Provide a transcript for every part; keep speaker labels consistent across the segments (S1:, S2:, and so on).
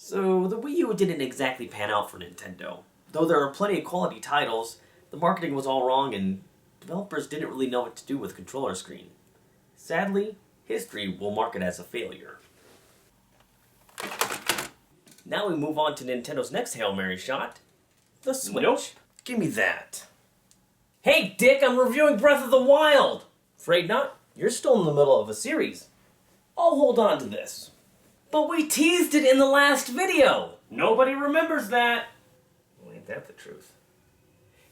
S1: So, the Wii U didn't exactly pan out for Nintendo. Though there are plenty of quality titles, the marketing was all wrong and developers didn't really know what to do with controller screen. Sadly, history will mark it as a failure. Now we move on to Nintendo's next Hail Mary shot, the Switch.
S2: Nope.
S1: Give me that. Hey, Dick, I'm reviewing Breath of the Wild! Afraid not. You're still in the middle of a series. I'll hold on to this. But we teased it in the last video!
S2: Nobody remembers that.
S1: Well, ain't that the truth?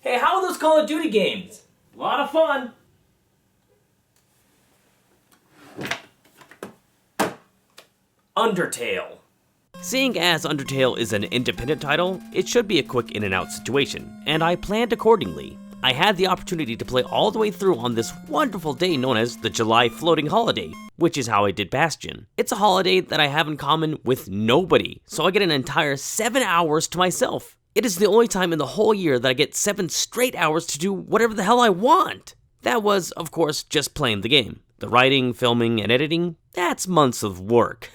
S1: Hey, how are those Call of Duty games?
S2: A lot of fun.
S1: Undertale. Seeing as Undertale is an independent title, it should be a quick in and out situation, and I planned accordingly. I had the opportunity to play all the way through on this wonderful day known as the July Floating Holiday, which is how I did Bastion. It's a holiday that I have in common with nobody, so I get an entire 7 hours to myself. It is the only time in the whole year that I get 7 straight hours to do whatever the hell I want. That was, of course, just playing the game. The writing, filming, and editing, that's months of work.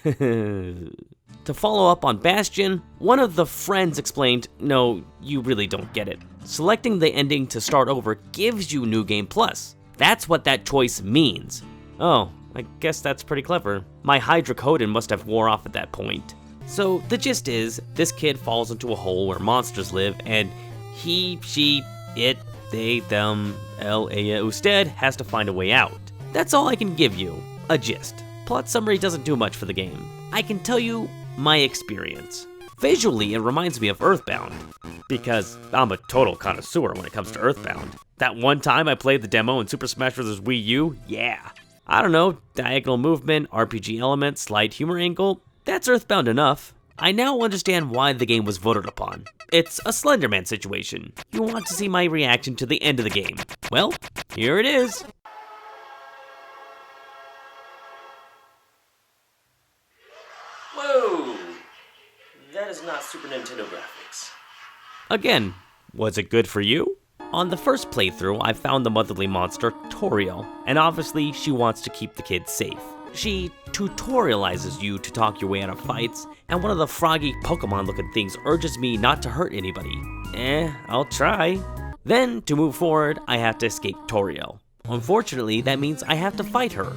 S1: To follow up on Bastion, one of the friends explained, no, you really don't get it. Selecting the ending to start over gives you New Game Plus. That's what that choice means. Oh, I guess that's pretty clever. My hydrocodone must have wore off at that point. So the gist is, this kid falls into a hole where monsters live, and he, she, it, they, them, usted has to find a way out. That's all I can give you, a gist. Plot summary doesn't do much for the game. I can tell you my experience. Visually, it reminds me of Earthbound, because I'm a total connoisseur when it comes to Earthbound. That one time I played the demo in Super Smash Bros. Wii U, yeah. I don't know, diagonal movement, RPG element, slight humor angle, that's Earthbound enough. I now understand why the game was voted upon. It's a Slenderman situation. You want to see my reaction to the end of the game. Well, here it is. Whoa! That is not Super Nintendo graphics. Again, was it good for you? On the first playthrough, I found the motherly monster, Toriel, and obviously she wants to keep the kids safe. She tutorializes you to talk your way out of fights, and one of the froggy Pokemon-looking things urges me not to hurt anybody. I'll try. Then, to move forward, I have to escape Toriel. Unfortunately, that means I have to fight her.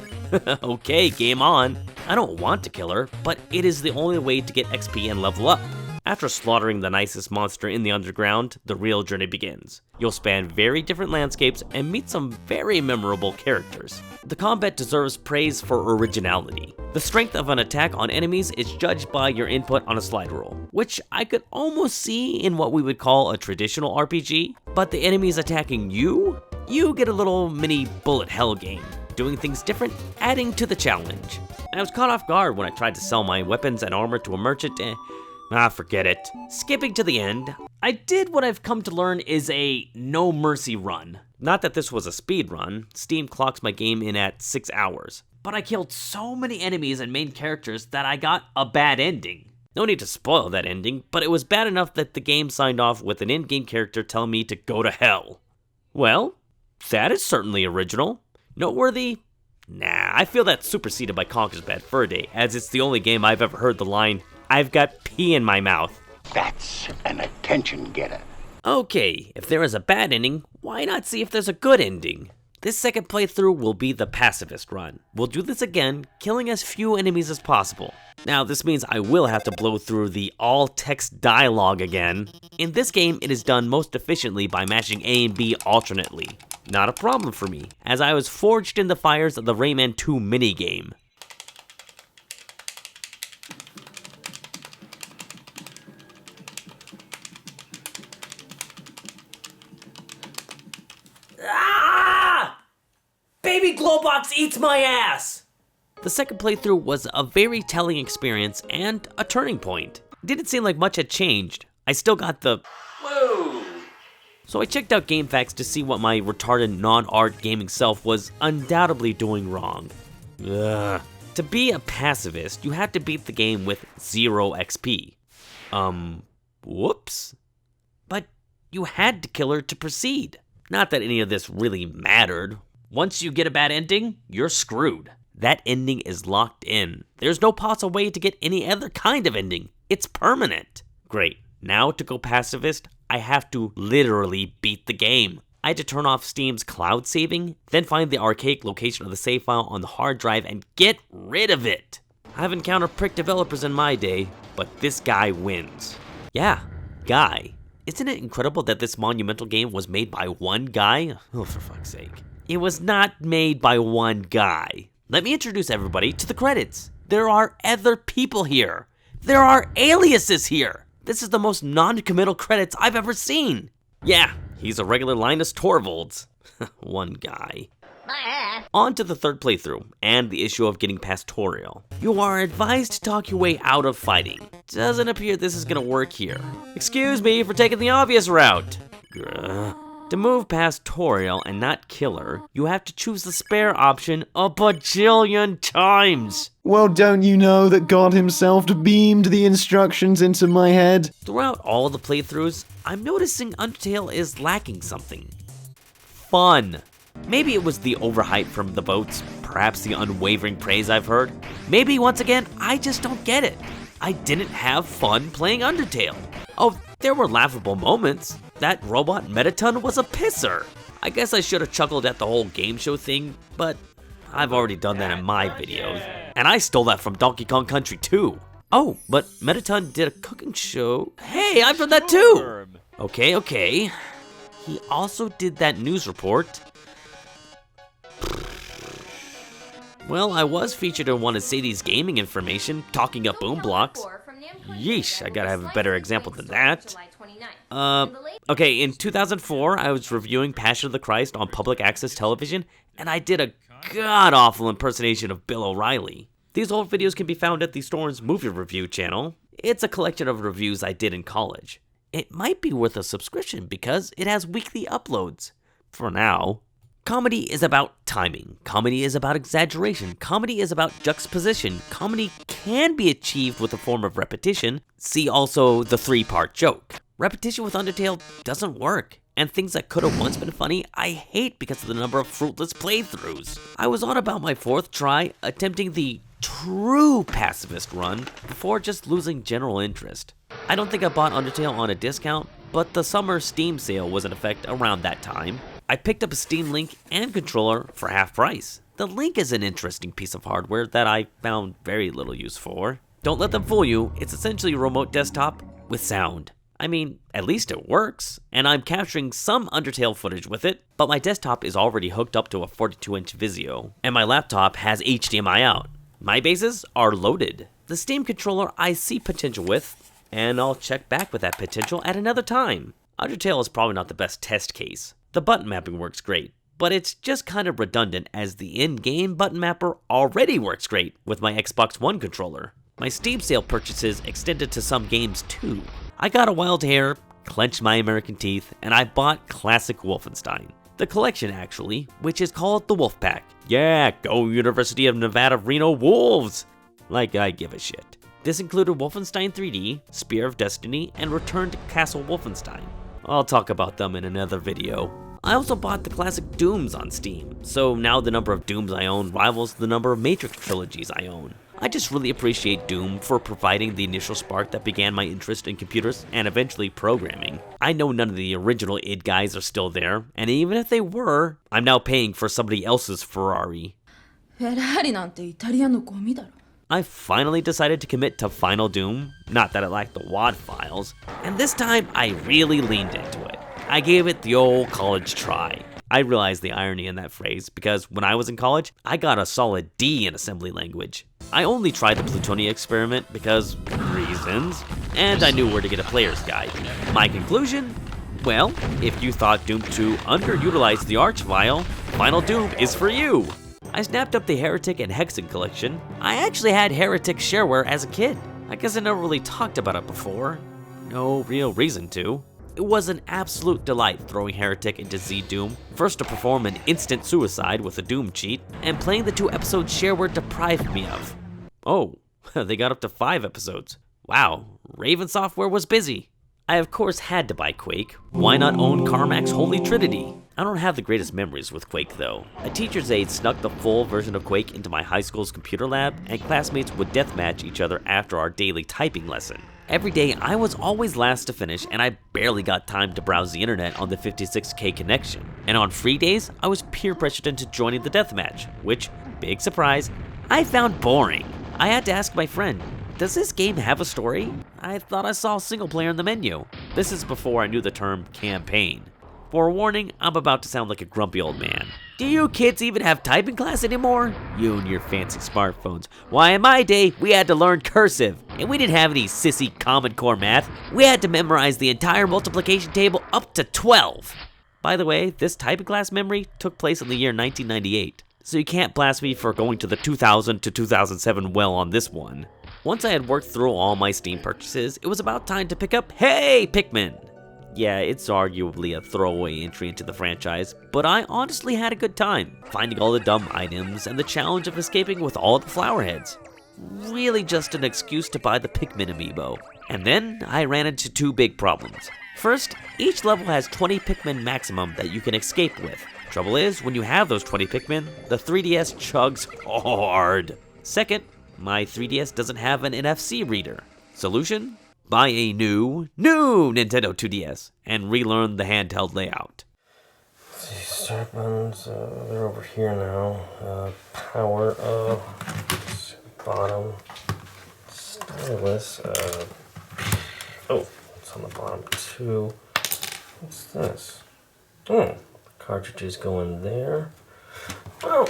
S1: Okay, game on. I don't want to kill her, but it is the only way to get XP and level up. After slaughtering the nicest monster in the underground, the real journey begins. You'll span very different landscapes and meet some very memorable characters. The combat deserves praise for originality. The strength of an attack on enemies is judged by your input on a slide rule, which I could almost see in what we would call a traditional RPG, but the enemies attacking you get a little mini bullet hell game. Doing things different, adding to the challenge. I was caught off guard when I tried to sell my weapons and armor to a merchant. Forget it. Skipping to the end, I did what I've come to learn is a no mercy run. Not that this was a speed run, Steam clocks my game in at 6 hours. But I killed so many enemies and main characters that I got a bad ending. No need to spoil that ending, but it was bad enough that the game signed off with an in-game character telling me to go to hell. Well, that is certainly original. Noteworthy? Nah, I feel that's superseded by Conker's Bad Fur Day, as it's the only game I've ever heard the line, "I've got pee in my mouth."
S3: That's an attention getter.
S1: Okay, if there is a bad ending, why not see if there's a good ending? This second playthrough will be the pacifist run. We'll do this again, killing as few enemies as possible. Now, this means I will have to blow through the all-text dialogue again. In this game, it is done most efficiently by mashing A and B alternately. Not a problem for me, as I was forged in the fires of the Rayman 2 minigame. Baby Globox eats my ass! The second playthrough was a very telling experience and a turning point. It didn't seem like much had changed. I still got the whoa. So I checked out GameFAQs to see what my retarded non-art gaming self was undoubtedly doing wrong. Ugh. To be a pacifist, you had to beat the game with 0 XP. Whoops. But you had to kill her to proceed. Not that any of this really mattered. Once you get a bad ending, you're screwed. That ending is locked in. There's no possible way to get any other kind of ending. It's permanent. Great. Now to go pacifist, I have to literally beat the game. I had to turn off Steam's cloud saving, then find the archaic location of the save file on the hard drive and get rid of it. I've encountered prick developers in my day, but this guy wins. Yeah, guy. Isn't it incredible that this monumental game was made by one guy? Oh, for fuck's sake. It was not made by one guy. Let me introduce everybody to the credits. There are other people here. There are aliases here. This is the most non-committal credits I've ever seen. Yeah, he's a regular Linus Torvalds. One guy. On to the third playthrough, and the issue of getting past Toriel. You are advised to talk your way out of fighting. Doesn't appear this is gonna work here. Excuse me for taking the obvious route. Grr. To move past Toriel and not kill her, you have to choose the spare option a bajillion times.
S4: Well, don't you know that God himself beamed the instructions into my head?
S1: Throughout all the playthroughs, I'm noticing Undertale is lacking something. Fun. Maybe it was the overhype from the boats, perhaps the unwavering praise I've heard. Maybe, once again, I just don't get it. I didn't have fun playing Undertale. Oh, there were laughable moments. That robot Mettaton was a pisser. I guess I should have chuckled at the whole game show thing, but I've already done that in my videos. And I stole that from Donkey Kong Country too. Oh, but Mettaton did a cooking show. Hey, I've done that too! Okay. He also did that news report. Well, I was featured in one of Sadie's gaming information, talking up boom blocks. Yeesh, I gotta have a better example than that. Okay, in 2004, I was reviewing Passion of the Christ on public access television, and I did a god-awful impersonation of Bill O'Reilly. These old videos can be found at the Storm's Movie Review channel. It's a collection of reviews I did in college. It might be worth a subscription because it has weekly uploads. For now. Comedy is about timing. Comedy is about exaggeration. Comedy is about juxtaposition. Comedy can be achieved with a form of repetition. See also the 3-part joke. Repetition with Undertale doesn't work, and things that could have once been funny, I hate because of the number of fruitless playthroughs. I was on about my 4th try, attempting the true pacifist run before just losing general interest. I don't think I bought Undertale on a discount, but the summer Steam sale was in effect around that time. I picked up a Steam Link and controller for half price. The Link is an interesting piece of hardware that I found very little use for. Don't let them fool you, it's essentially a remote desktop with sound. I mean, at least it works, and I'm capturing some Undertale footage with it, but my desktop is already hooked up to a 42-inch Vizio, and my laptop has HDMI out. My bases are loaded. The Steam controller I see potential with, and I'll check back with that potential at another time. Undertale is probably not the best test case. The button mapping works great, but it's just kind of redundant as the in-game button mapper already works great with my Xbox One controller. My Steam sale purchases extended to some games too. I got a wild hair, clenched my American teeth, and I bought classic Wolfenstein. The collection actually, which is called the Wolf Pack. Yeah, go University of Nevada, Reno Wolves! Like I give a shit. This included Wolfenstein 3D, Spear of Destiny, and Return to Castle Wolfenstein. I'll talk about them in another video. I also bought the classic Dooms on Steam, so now the number of Dooms I own rivals the number of Matrix trilogies I own. I just really appreciate Doom for providing the initial spark that began my interest in computers and eventually programming. I know none of the original id guys are still there, and even if they were, I'm now paying for somebody else's Ferrari. I finally decided to commit to Final Doom, not that I lacked the WAD files, and this time I really leaned into it. I gave it the old college try. I realize the irony in that phrase because when I was in college, I got a solid D in assembly language. I only tried the Plutonia experiment because reasons, and I knew where to get a player's guide. My conclusion? Well, if you thought Doom 2 underutilized the Arch file, Final Doom is for you! I snapped up the Heretic and Hexen collection. I actually had Heretic shareware as a kid. I guess I never really talked about it before. No real reason to. It was an absolute delight throwing Heretic into Z-Doom, first to perform an instant suicide with a Doom cheat, and playing the 2 episodes shareware deprived me of. Oh, they got up to 5 episodes. Wow, Raven Software was busy. I of course had to buy Quake. Why not own Carmack's Holy Trinity? I don't have the greatest memories with Quake though. A teacher's aide snuck the full version of Quake into my high school's computer lab, and classmates would deathmatch each other after our daily typing lesson. Every day I was always last to finish, and I barely got time to browse the internet on the 56K connection. And on free days, I was peer pressured into joining the deathmatch, which, big surprise, I found boring. I had to ask my friend, does this game have a story? I thought I saw single player in the menu. This is before I knew the term campaign. Forewarning, I'm about to sound like a grumpy old man. Do you kids even have typing class anymore? You and your fancy smartphones. Why, in my day, we had to learn cursive, and we didn't have any sissy Common Core math. We had to memorize the entire multiplication table up to 12. By the way, this typing class memory took place in the year 1998, so you can't blast me for going to the 2000 to 2007 well on this one. Once I had worked through all my Steam purchases, it was about time to pick up Hey Pikmin! Yeah, it's arguably a throwaway entry into the franchise, but I honestly had a good time, finding all the dumb items and the challenge of escaping with all the flower heads. Really just an excuse to buy the Pikmin amiibo. And then I ran into two big problems. First, each level has 20 Pikmin maximum that you can escape with. Trouble is, when you have those 20 Pikmin, the 3DS chugs hard. Second, my 3DS doesn't have an NFC reader. Solution? Buy a new Nintendo 2DS and relearn the handheld layout.
S2: Let's see, start buttons, they're over here now. Power up, bottom, stylus, oh, it's on the bottom too. What's this? Oh, cartridges go in there. Well,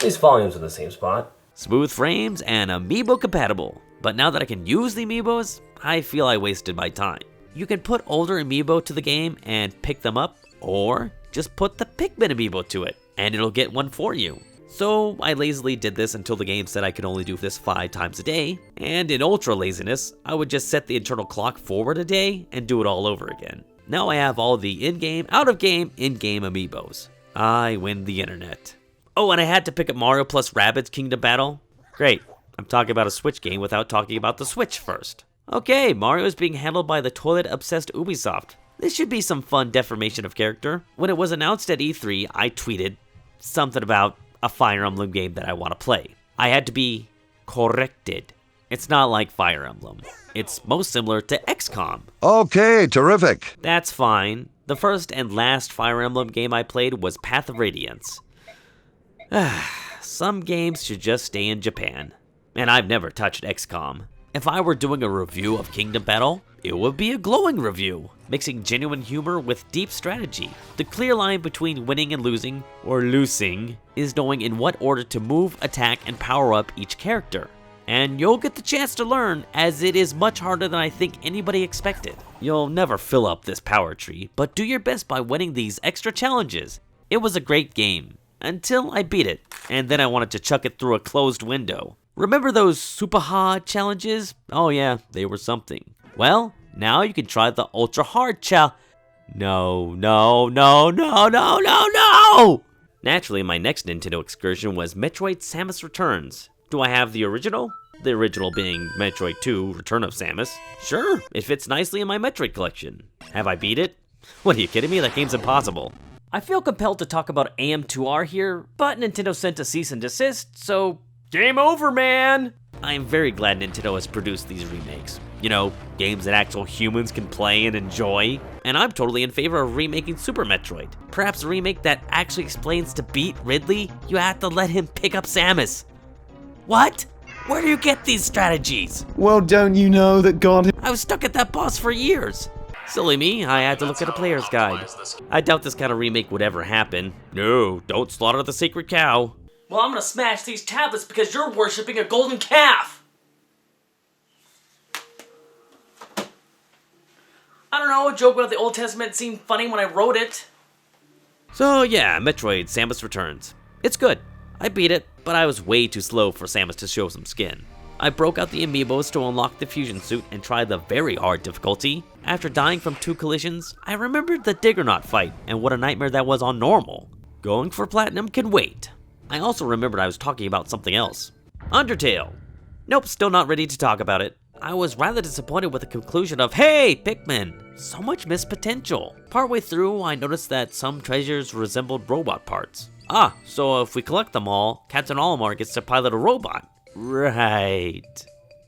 S2: these volumes in the same spot.
S1: Smooth frames and amiibo compatible. But now that I can use the amiibos, I feel I wasted my time. You can put older amiibo to the game and pick them up, or just put the Pikmin amiibo to it, and it'll get one for you. So I lazily did this until the game said I could only do this 5 times a day, and in ultra laziness, I would just set the internal clock forward a day and do it all over again. Now I have all the in-game, out-of-game, in-game amiibos. I win the internet. Oh, and I had to pick up Mario plus Rabbids Kingdom Battle. Great. I'm talking about a Switch game without talking about the Switch first. Okay, Mario is being handled by the toilet-obsessed Ubisoft. This should be some fun deformation of character. When it was announced at E3, I tweeted something about a Fire Emblem game that I want to play. I had to be corrected. It's not like Fire Emblem. It's most similar to XCOM.
S5: Okay, terrific.
S1: That's fine. The first and last Fire Emblem game I played was Path of Radiance. Some games should just stay in Japan. And I've never touched XCOM. If I were doing a review of Kingdom Battle, it would be a glowing review, mixing genuine humor with deep strategy. The clear line between winning and losing, or losing, is knowing in what order to move, attack, and power up each character. And you'll get the chance to learn, as it is much harder than I think anybody expected. You'll never fill up this power tree, but do your best by winning these extra challenges. It was a great game, until I beat it, and then I wanted to chuck it through a closed window. Remember those super hard challenges? Oh yeah, they were something. Well, now you can try the ultra hard No. Naturally, my next Nintendo excursion was Metroid Samus Returns. Do I have the original? The original being Metroid 2 Return of Samus. Sure, it fits nicely in my Metroid collection. Have I beat it? What, are you kidding me? That game's impossible. I feel compelled to talk about AM2R here, but Nintendo sent a cease and desist, so game over, man! I am very glad Nintendo has produced these remakes. You know, games that actual humans can play and enjoy. And I'm totally in favor of remaking Super Metroid. Perhaps a remake that actually explains to beat Ridley, you have to let him pick up Samus. What? Where do you get these strategies?
S4: Well, don't you know that God...
S1: I was stuck at that boss for years. Silly me, I had to look at a player's guide. I doubt this kind of remake would ever happen. No, don't slaughter the sacred cow.
S2: Well, I'm gonna smash these tablets because you're worshipping a golden calf! I don't know, a joke about the Old Testament seemed funny when I wrote it.
S1: So yeah, Metroid Samus Returns. It's good. I beat it, but I was way too slow for Samus to show some skin. I broke out the amiibos to unlock the fusion suit and tried the very hard difficulty. After dying from 2 collisions, I remembered the Diggernaut fight and what a nightmare that was on normal. Going for platinum can wait. I also remembered I was talking about something else. Undertale. Nope, still not ready to talk about it. I was rather disappointed with the conclusion of, hey, Pikmin, so much missed potential. Partway through, I noticed that some treasures resembled robot parts. So if we collect them all, Captain Olimar gets to pilot a robot. Right.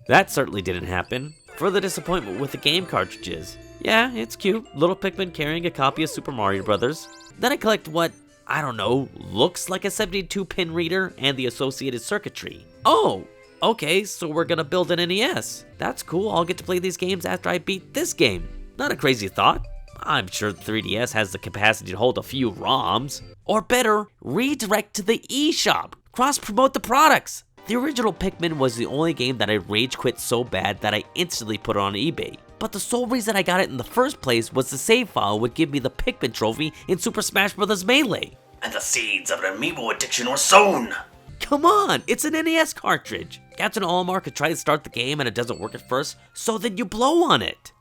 S1: That certainly didn't happen. Further disappointment with the game cartridges. Yeah, it's cute, little Pikmin carrying a copy of Super Mario Bros. Then I collect what, I don't know, looks like a 72-pin reader and the associated circuitry. Oh, okay, so we're gonna build an NES. That's cool, I'll get to play these games after I beat this game. Not a crazy thought. I'm sure the 3DS has the capacity to hold a few ROMs. Or better, redirect to the eShop. Cross-promote the products. The original Pikmin was the only game that I rage quit so bad that I instantly put it on eBay. But the sole reason I got it in the first place was the save file would give me the Pikmin trophy in Super Smash Bros. Melee.
S6: And the seeds of an amiibo addiction were sown.
S1: Come on, it's an NES cartridge. Captain Olimar could try to start the game and it doesn't work at first, so then you blow on it.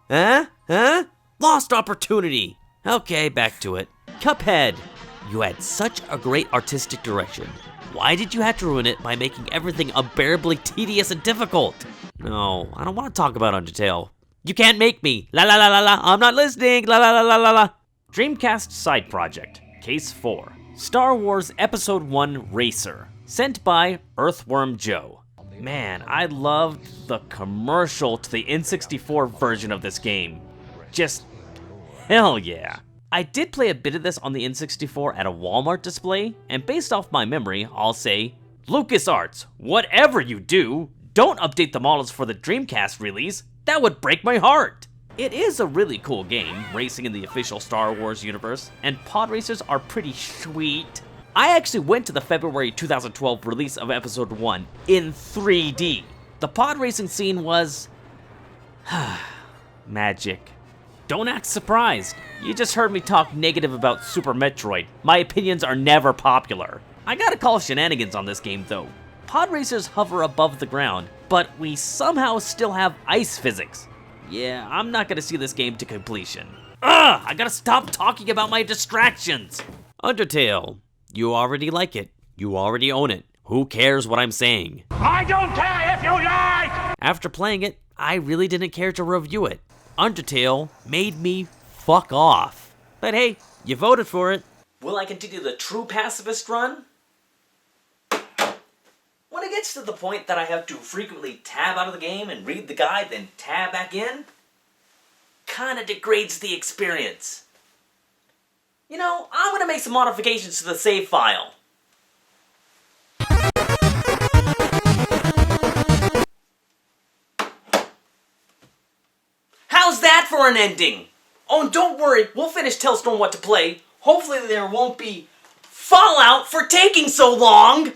S1: Huh? Lost opportunity. Okay, back to it. Cuphead. You had such a great artistic direction. Why did you have to ruin it by making everything unbearably tedious and difficult? No, I don't want to talk about Undertale. You can't make me. La la la la la, I'm not listening. La la la la la la.
S7: Dreamcast Side Project, Case 4. Star Wars Episode 1 Racer. Sent by Earthworm Joe. Man, I loved the commercial to the N64 version of this game. Just hell yeah. I did play a bit of this on the N64 at a Walmart display, and based off my memory, I'll say, LucasArts, whatever you do, don't update the models for the Dreamcast release. That would break my heart. It is a really cool game, racing in the official Star Wars universe, and pod racers are pretty sweet. I actually went to the February 2012 release of Episode 1 in 3D. The pod racing scene was magic. Don't act surprised. You just heard me talk negative about Super Metroid. My opinions are never popular. I gotta call shenanigans on this game though. Pod racers hover above the ground, but we somehow still have ice physics. Yeah, I'm not gonna see this game to completion. I gotta stop talking about my distractions.
S1: Undertale. You already like it. You already own it. Who cares what I'm saying?
S3: I don't care if you like!
S1: After playing it, I really didn't care to review it. Undertale made me fuck off. But hey, you voted for it.
S6: Will I continue the true pacifist run? When it gets to the point that I have to frequently tab out of the game and read the guide, then tab back in, kinda degrades the experience. You know, I'm gonna make some modifications to the save file. How's that for an ending? Oh, and don't worry, we'll finish Tell Storm what to play. Hopefully there won't be fallout for taking so long!